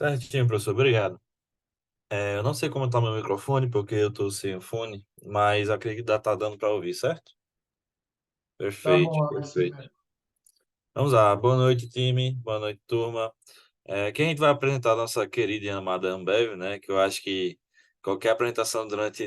Certinho, professor, obrigado. Eu não sei como está meu microfone, porque eu estou sem o fone, mas acredito que tá dando para ouvir, certo? Tá Perfeito, bom, Alisson. perfeito. Vamos lá, boa noite, time, boa noite, turma. Quem a gente vai apresentar a nossa querida e amada Ambev, né? Que eu acho que qualquer apresentação durante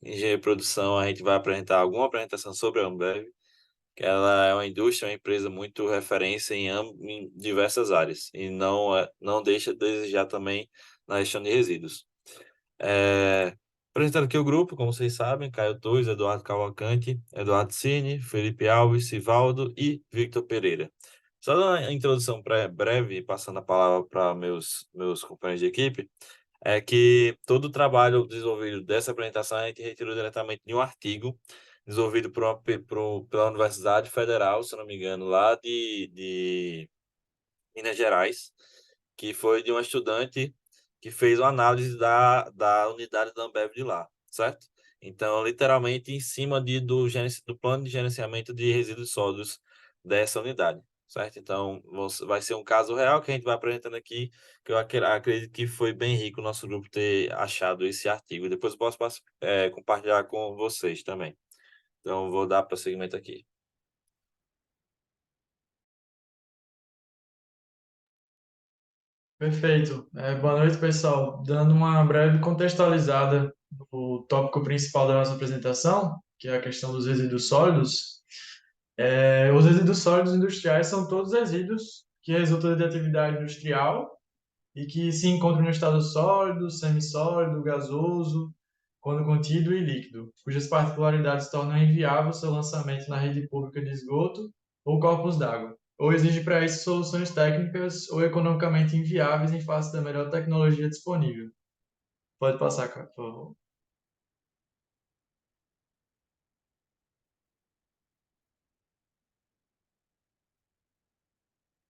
engenharia de produção, a gente vai apresentar alguma apresentação sobre a Ambev, que ela é uma indústria, uma empresa muito referência em diversas áreas, e não deixa de desejar também na gestão de resíduos. É, Apresentando aqui o grupo, como vocês sabem, Caio Torres, Eduardo Cavalcante, Eduardo Cini, Felipe Alves, Sivaldo e Victor Pereira. Só dando uma introdução breve, passando a palavra para meus companheiros de equipe, é que todo o trabalho desenvolvido dessa apresentação a gente retirou diretamente de um artigo desenvolvido pela Universidade Federal, se não me engano, lá de Minas Gerais, que foi de uma estudante que fez uma análise da unidade da Ambev de lá, certo? Então, literalmente, em cima do plano de gerenciamento de resíduos sólidos dessa unidade, certo? Então, vai ser um caso real que a gente vai apresentando aqui, que eu acredito que foi bem rico o nosso grupo ter achado esse artigo. Depois eu posso compartilhar com vocês também. Então, vou dar prosseguimento aqui. Perfeito. Boa noite, pessoal. Dando uma breve contextualizada no tópico principal da nossa apresentação, que é a questão dos resíduos sólidos. Os resíduos sólidos industriais são todos resíduos que resultam de atividade industrial e que se encontram no estado sólido, semissólido, gasoso, quando contido e líquido, cujas particularidades tornam inviável seu lançamento na rede pública de esgoto ou corpos d'água, ou exige para isso soluções técnicas ou economicamente inviáveis em face da melhor tecnologia disponível. Pode passar, cara, por favor.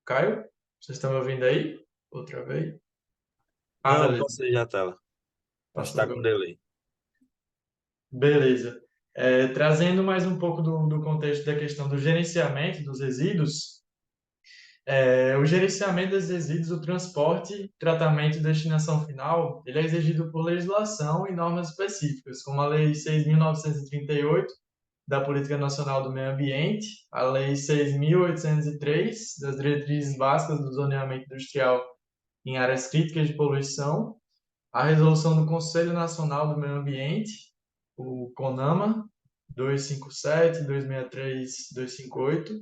Caio, vocês estão me ouvindo aí? Outra vez? Ah, Não, beleza. passei já a tela. Acho que Passou está com agora. delay. Beleza. Trazendo mais um pouco do contexto da questão do gerenciamento dos resíduos, o gerenciamento dos resíduos, o transporte, tratamento e destinação final, ele é exigido por legislação e normas específicas, como a Lei 6.938 da Política Nacional do Meio Ambiente, a Lei 6.803 das Diretrizes Básicas do Zoneamento Industrial em Áreas Críticas de Poluição, a Resolução do Conselho Nacional do Meio Ambiente, o CONAMA, 257, 263, 258,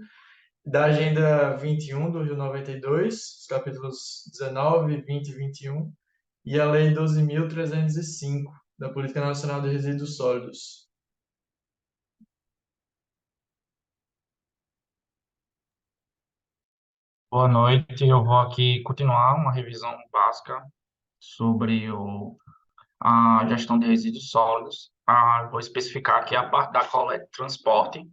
da Agenda 21 do Rio 92, os capítulos 19, 20 e 21, e a Lei 12.305, da Política Nacional de Resíduos Sólidos. Boa noite, eu vou aqui continuar uma revisão básica sobre a gestão de resíduos sólidos. Vou especificar aqui a parte da coleta e transporte,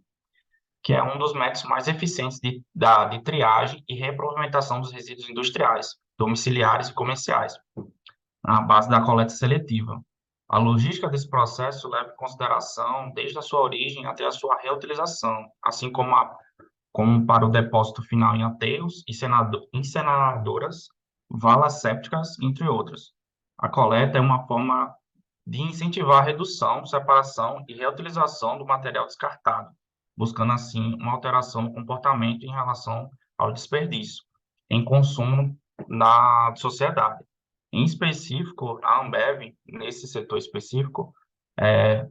que é um dos métodos mais eficientes de triagem e reaproveitamento dos resíduos industriais, domiciliares e comerciais, na base da coleta seletiva. A logística desse processo leva em consideração desde a sua origem até a sua reutilização, assim como para o depósito final em aterros, incineradoras, valas sépticas, entre outras. A coleta é uma forma de incentivar a redução, separação e reutilização do material descartado, buscando assim uma alteração no comportamento em relação ao desperdício em consumo na sociedade. Em específico, a Ambev, nesse setor específico, é,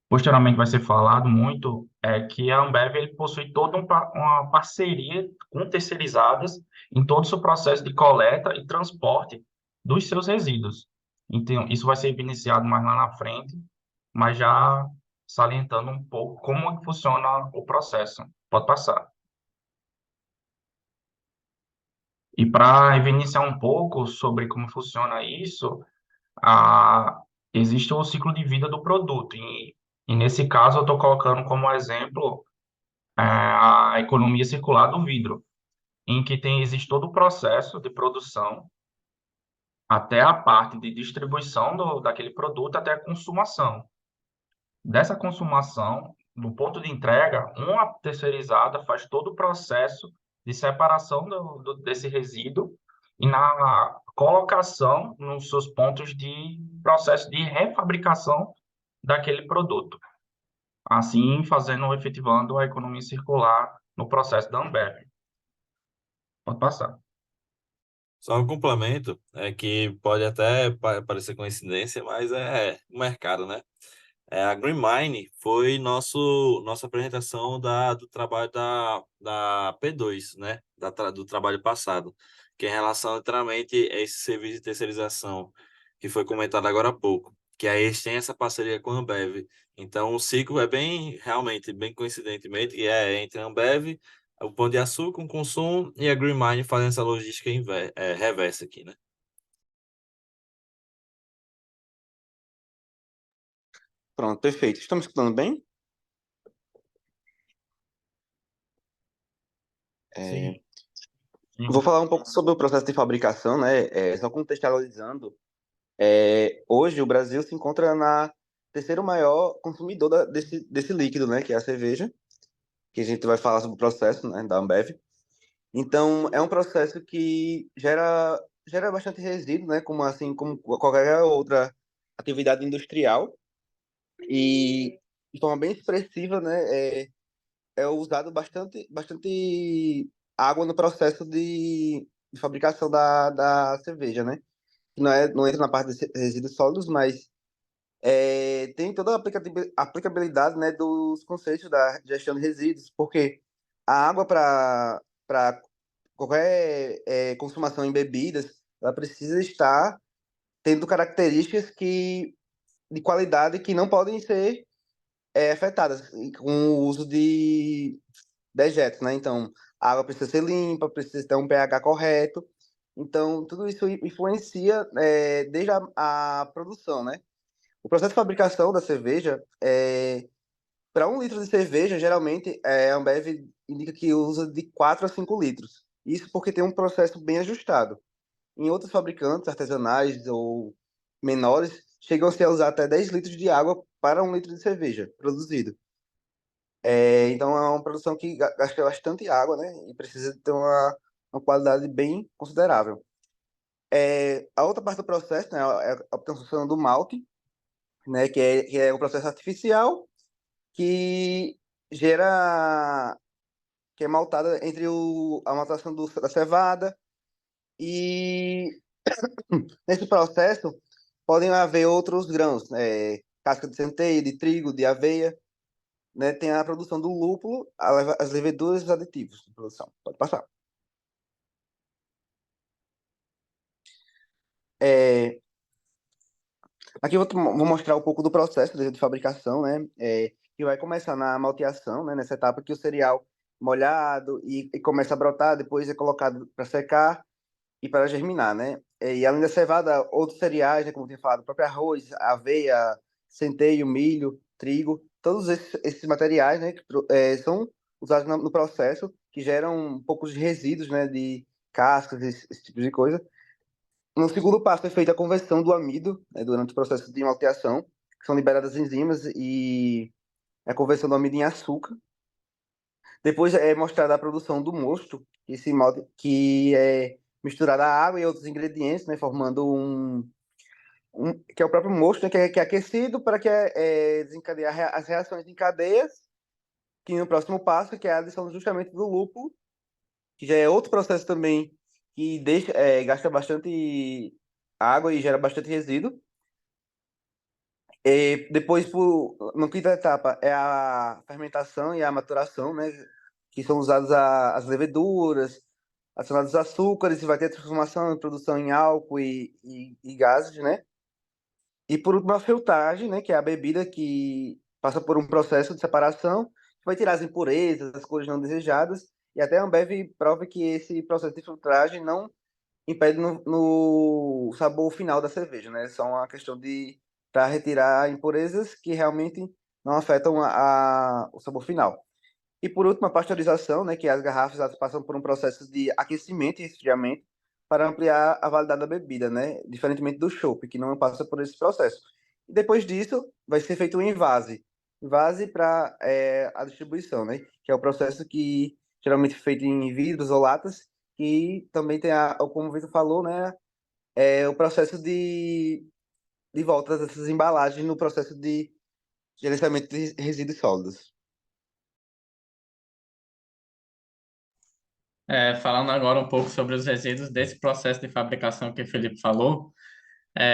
posteriormente vai ser falado muito, que a Ambev ele possui toda uma parceria com terceirizadas em todo o seu processo de coleta e transporte dos seus resíduos. Então, isso vai ser evidenciado mais lá na frente, mas já salientando um pouco como é que funciona o processo. Pode passar. E para evidenciar um pouco sobre como funciona isso, a, existe o ciclo de vida do produto. E nesse caso, eu estou colocando como exemplo a economia circular do vidro, em que existe todo o processo de produção até a parte de distribuição daquele produto até a consumação. Dessa consumação, no ponto de entrega, uma terceirizada faz todo o processo de separação desse resíduo e na colocação nos seus pontos de processo de refabricação daquele produto, assim fazendo, efetivando a economia circular no processo da Ambev. Pode passar. Só um complemento, é que pode até parecer coincidência, mas é o mercado, né? A Green Mine foi nossa apresentação do trabalho da P2, né? Do trabalho passado, que é em relação literalmente a esse serviço de terceirização que foi comentado agora há pouco, que aí eles têm essa parceria com a Ambev. Então o ciclo é bem, realmente, bem coincidentemente, e é entre a Ambev, o Pão de Açúcar, o Consumo e a Green Mine fazendo essa logística reversa aqui, né? Pronto, perfeito. Estamos escutando bem? Sim. Vou Sim. falar um pouco sobre o processo de fabricação, né? Só contextualizando, hoje o Brasil se encontra na terceiro maior consumidor desse líquido, né? Que é a cerveja, que a gente vai falar sobre o processo, né? Da Ambev. Então, é um processo que gera bastante resíduo, né? Como assim, como qualquer outra atividade industrial. E de forma bem expressiva, né? É usado bastante água no processo de fabricação da cerveja, né? Não entra na parte de resíduos sólidos, mas tem toda a aplicabilidade, né, dos conceitos da gestão de resíduos, porque a água para qualquer consumação em bebidas, ela precisa estar tendo características de qualidade que não podem ser afetadas com o uso de dejetos, né? Então, a água precisa ser limpa, precisa ter um pH correto. Então, tudo isso influencia desde a produção, né? O processo de fabricação da cerveja, para 1 litro de cerveja, geralmente, a Ambev indica que usa de 4 a 5 litros. Isso porque tem um processo bem ajustado. Em outros fabricantes artesanais ou menores, chegam-se a usar até 10 litros de água para 1 litro de cerveja produzido. Então é uma produção que gasta bastante água, né? E precisa ter uma qualidade bem considerável. A outra parte do processo, né, é a obtenção do malte, né? Que é um processo artificial que gera, que é maltada entre a maltação da cevada e nesse processo podem haver outros grãos, casca de centeio, de trigo, de aveia, né? Tem a produção do lúpulo, as leveduras e os aditivos de produção. Pode passar. É, Aqui vou mostrar um pouco do processo de fabricação, né? Que vai começar na malteação, né? Nessa etapa que o cereal molhado e começa a brotar, depois é colocado para secar e para germinar, né? E além da cevada, outros cereais, né? Como eu tinha falado, o próprio arroz, aveia, centeio, milho, trigo, todos esses materiais, né? São usados no processo que geram um pouco de resíduos, né? De cascas, esse tipo de coisa. No segundo passo é feita a conversão do amido, né, durante o processo de malteação, que são liberadas enzimas e a conversão do amido em açúcar. Depois é mostrada a produção do mosto, que é misturada a água e outros ingredientes, né, formando que é o próprio mosto, né, que é aquecido para que desencadear as reações em cadeias, que no próximo passo, que é a adição justamente do lúpulo, que já é outro processo também que gasta bastante água e gera bastante resíduo. Depois, na quinta etapa, é a fermentação e a maturação, né? Que são usadas as leveduras, adicionados os açúcares, e vai ter transformação e produção em álcool e gases, né? E por último, a filtragem, né? Que é a bebida que passa por um processo de separação, que vai tirar as impurezas, as cores não desejadas, e até a Ambev prova que esse processo de filtragem não impede no sabor final da cerveja, né? É só uma questão de para retirar impurezas que realmente não afetam o sabor final. E por último, a pasteurização, né? Que as garrafas elas passam por um processo de aquecimento e resfriamento para ampliar a validade da bebida, né? Diferentemente do chopp, que não passa por esse processo. E depois disso, vai ser feito um envase para a distribuição, né? Que é o processo que geralmente é feito em vidros ou latas que também tem, como o Vitor falou, né, o processo de volta dessas embalagens no processo de gerenciamento de resíduos sólidos. Falando agora um pouco sobre os resíduos desse processo de fabricação que o Felipe falou,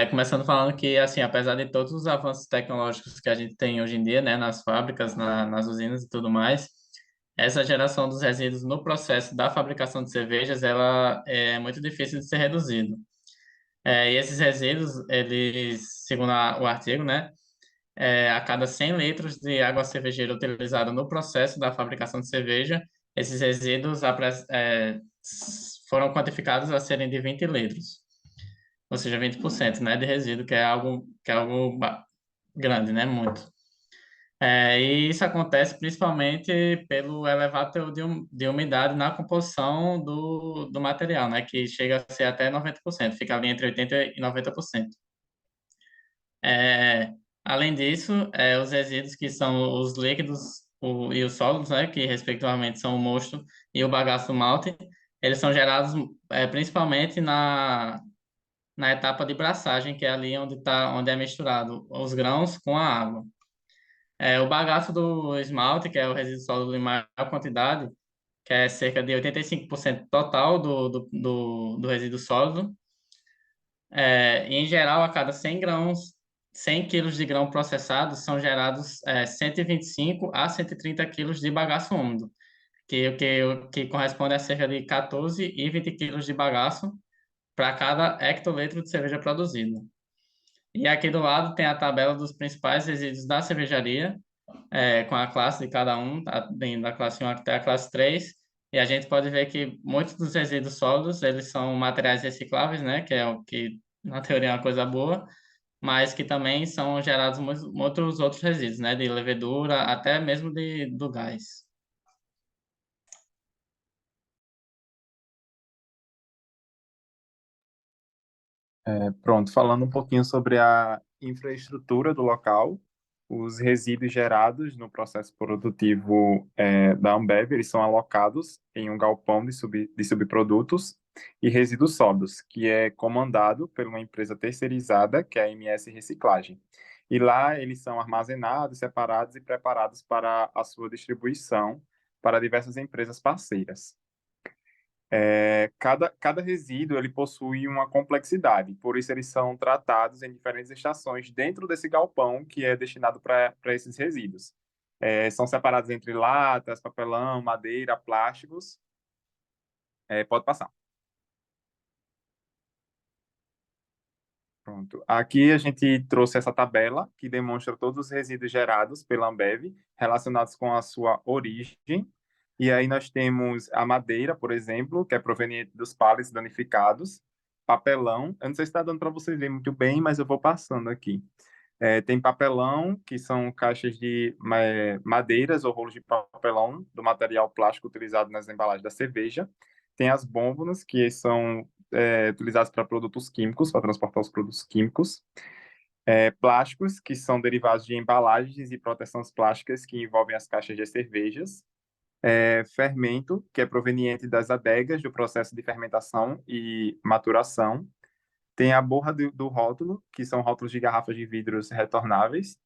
começando falando que, assim, apesar de todos os avanços tecnológicos que a gente tem hoje em dia, né, nas fábricas, nas usinas e tudo mais, essa geração dos resíduos no processo da fabricação de cervejas, ela é muito difícil de ser reduzido. E esses resíduos, eles, segundo o artigo, né, a cada 100 litros de água cervejeira utilizada no processo da fabricação de cerveja, esses resíduos foram quantificados a serem de 20 litros, ou seja, 20%, né, de resíduo, que é algo grande, né, muito. E isso acontece principalmente pelo elevado teor de umidade na composição do material, né, que chega a ser até 90%, fica ali entre 80% e 90%. É, Além disso, os resíduos que são os líquidos e os sólidos, né, que respectivamente são o mosto e o bagaço do malte, eles são gerados principalmente na etapa de braçagem, que é ali onde é misturado os grãos com a água. O bagaço do esmalte, que é o resíduo sólido em maior quantidade, que é cerca de 85% total do resíduo sólido. E, em geral, a cada 100 grãos, 100 quilos de grão processado são gerados 125 a 130 quilos de bagaço úmido, que corresponde a cerca de 14 e 20 quilos de bagaço para cada hectolitro de cerveja produzido. E aqui do lado tem a tabela dos principais resíduos da cervejaria, com a classe de cada um, tá? Da classe 1 até a classe 3. E a gente pode ver que muitos dos resíduos sólidos, eles são materiais recicláveis, né? Que é o que, na teoria, é uma coisa boa, mas que também são gerados muitos outros resíduos, né? De levedura, até mesmo do gás. Pronto, falando um pouquinho sobre a infraestrutura do local, os resíduos gerados no processo produtivo da Ambev, eles são alocados em um galpão de subprodutos e resíduos sólidos, que é comandado por uma empresa terceirizada, que é a MS Reciclagem. E lá eles são armazenados, separados e preparados para a sua distribuição para diversas empresas parceiras. Cada resíduo ele possui uma complexidade, por isso eles são tratados em diferentes estações dentro desse galpão que é destinado para esses resíduos. São separados entre latas, papelão, madeira, plásticos. Pode passar. Pronto. Aqui a gente trouxe essa tabela que demonstra todos os resíduos gerados pela Ambev relacionados com a sua origem. E aí nós temos a madeira, por exemplo, que é proveniente dos pallets danificados, papelão. Eu não sei se está dando para vocês verem muito bem, mas eu vou passando aqui. Tem papelão, que são caixas de madeiras ou rolos de papelão do material plástico utilizado nas embalagens da cerveja. Tem as bombonas, que são utilizadas para produtos químicos, para transportar os produtos químicos. Plásticos, que são derivados de embalagens e proteções plásticas que envolvem as caixas de cervejas. Fermento, que é proveniente das adegas do processo de fermentação e maturação. Tem a borra do rótulo, que são rótulos de garrafas de vidros retornáveis.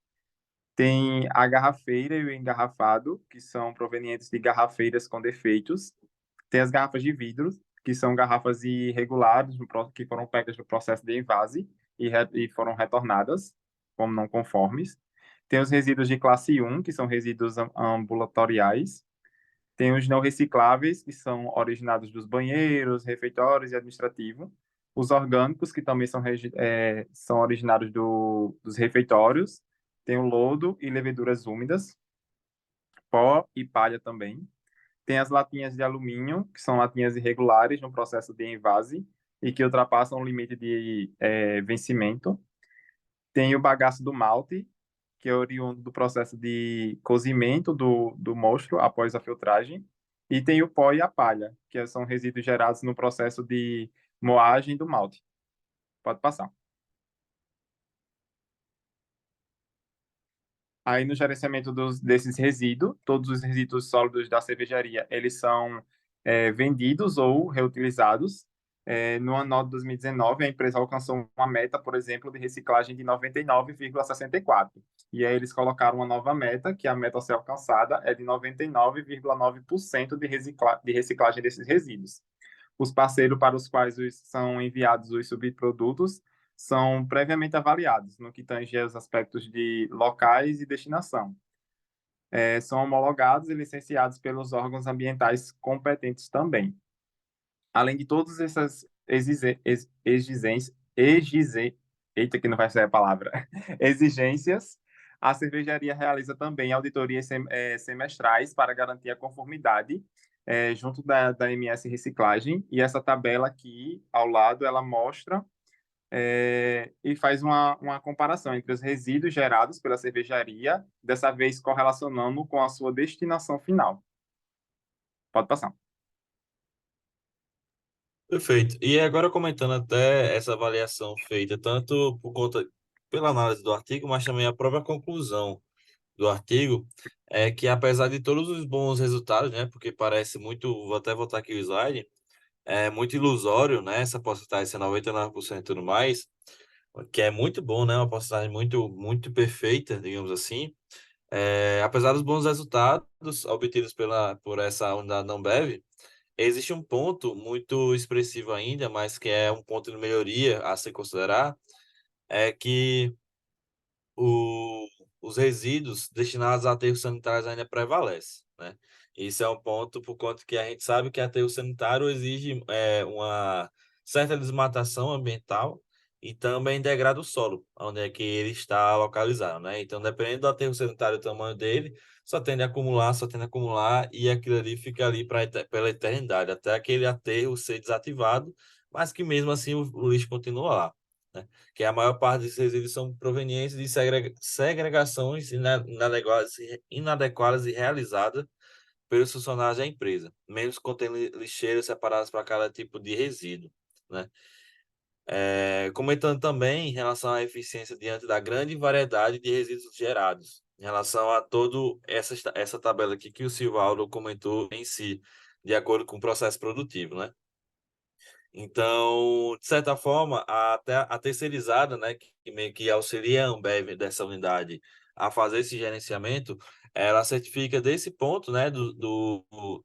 Tem a garrafeira e o engarrafado, que são provenientes de garrafeiras com defeitos. Tem as garrafas de vidro, que são garrafas irregulares, que foram pegas no processo de envase e foram retornadas como não conformes. Tem os resíduos de classe 1, que são resíduos ambulatoriais. Tem os não recicláveis, que são originados dos banheiros, refeitórios e administrativo. Os orgânicos, que também são originários dos refeitórios. Tem o lodo e leveduras úmidas, pó e palha também. Tem as latinhas de alumínio, que são latinhas irregulares no processo de envase e que ultrapassam o limite de vencimento. Tem o bagaço do malte, que é oriundo do processo de cozimento do mosto após a filtragem. E tem o pó e a palha, que são resíduos gerados no processo de moagem do malte. Pode passar. Aí no gerenciamento desses resíduos, todos os resíduos sólidos da cervejaria, eles são vendidos ou reutilizados. No ano de 2019, a empresa alcançou uma meta, por exemplo, de reciclagem de 99,64. E aí eles colocaram uma nova meta, que a meta a ser alcançada é de 99,9% de reciclagem desses resíduos. Os parceiros para os quais são enviados os subprodutos são previamente avaliados no que tange aos aspectos de locais e destinação. São homologados e licenciados pelos órgãos ambientais competentes também. Além de todas essas eita, que não vai sair a palavra, exigências, a cervejaria realiza também auditorias semestrais para garantir a conformidade junto da MS Reciclagem, e essa tabela aqui ao lado, ela mostra e faz uma comparação entre os resíduos gerados pela cervejaria, dessa vez correlacionando com a sua destinação final. Pode passar. Perfeito. E agora comentando até essa avaliação feita tanto por conta pela análise do artigo, mas também a própria conclusão do artigo é que apesar de todos os bons resultados, né, porque parece muito, vou até voltar aqui o slide, é muito ilusório, né, essa porcentagem ser 99% e tudo mais, que é muito bom, né, uma porcentagem muito perfeita, digamos assim. Apesar dos bons resultados obtidos por essa unidade da Ambev, existe um ponto muito expressivo ainda, mas que é um ponto de melhoria a se considerar, é que o, os resíduos destinados a aterros sanitários ainda prevalecem, né? Isso é um ponto por conta que a gente sabe que aterro sanitário exige uma certa desmatação ambiental e também degrada o solo, onde é que ele está localizado, né? Então, dependendo do aterro sanitário, o tamanho dele, só tende a acumular, e aquilo ali fica ali pela eternidade, até aquele aterro ser desativado, mas que mesmo assim o lixo continua lá, né? Que a maior parte desses resíduos são provenientes de segregações inadequadas e realizadas pelos funcionários da empresa, mesmo que contendo lixeiras separadas para cada tipo de resíduo, né? Comentando também em relação à eficiência diante da grande variedade de resíduos gerados, em relação a todo essa tabela aqui que o Silvaldo comentou em si, de acordo com o processo produtivo, né? Então, de certa forma, até a terceirizada, né, que meio que auxilia a Ambev dessa unidade a fazer esse gerenciamento, ela certifica desse ponto, né,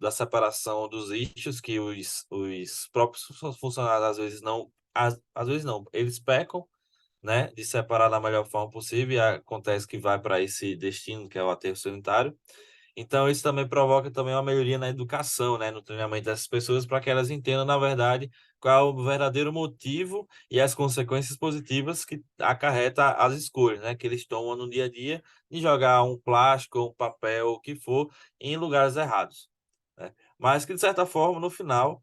da separação dos lixos que os próprios funcionários às vezes não, às vezes não, eles pecam, né, de separar da melhor forma possível, e acontece que vai para esse destino, que é o aterro sanitário. Então, isso também provoca também uma melhoria na educação, né, no treinamento dessas pessoas, para que elas entendam, na verdade, qual é o verdadeiro motivo e as consequências positivas que acarreta as escolhas, né, que eles tomam no dia a dia de jogar um plástico, um papel, o que for, em lugares errados, né? Mas que, de certa forma, no final,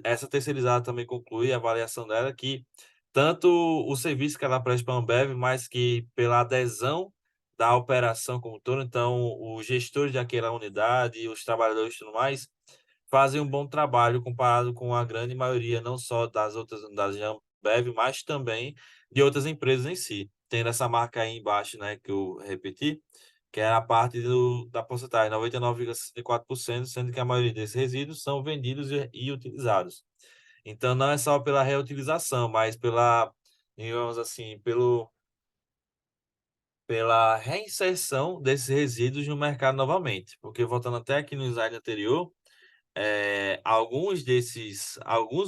essa terceirizada também conclui a avaliação dela que tanto o serviço que ela presta para a Ambev, mas que pela adesão da operação como um todo, então os gestores daquela unidade, os trabalhadores e tudo mais, fazem um bom trabalho comparado com a grande maioria, não só das outras unidades da Ambev, mas também de outras empresas em si. Tendo essa marca aí embaixo, né, que eu repeti, que é a parte da porcentagem, 99,64%, sendo que a maioria desses resíduos são vendidos e utilizados. Então, não é só pela reutilização, mas digamos assim, pela reinserção desses resíduos no mercado novamente. Porque, voltando até aqui no slide anterior,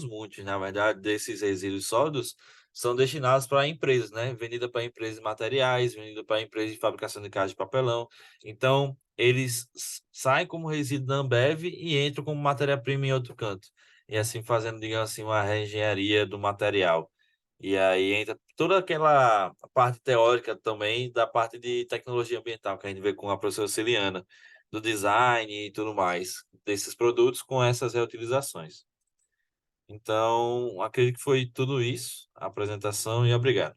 muitos, na verdade, desses resíduos sólidos são destinados para empresas, né? Vendida para empresas de materiais, vendida para empresas de fabricação de caixa de papelão. Então, eles saem como resíduo da Ambev e entram como matéria-prima em outro canto. E assim fazendo, digamos assim, uma reengenharia do material. E aí entra toda aquela parte teórica também da parte de tecnologia ambiental que a gente vê com a professora Celiana, do design e tudo mais desses produtos com essas reutilizações. Então, acredito que foi tudo isso, a apresentação, e obrigado.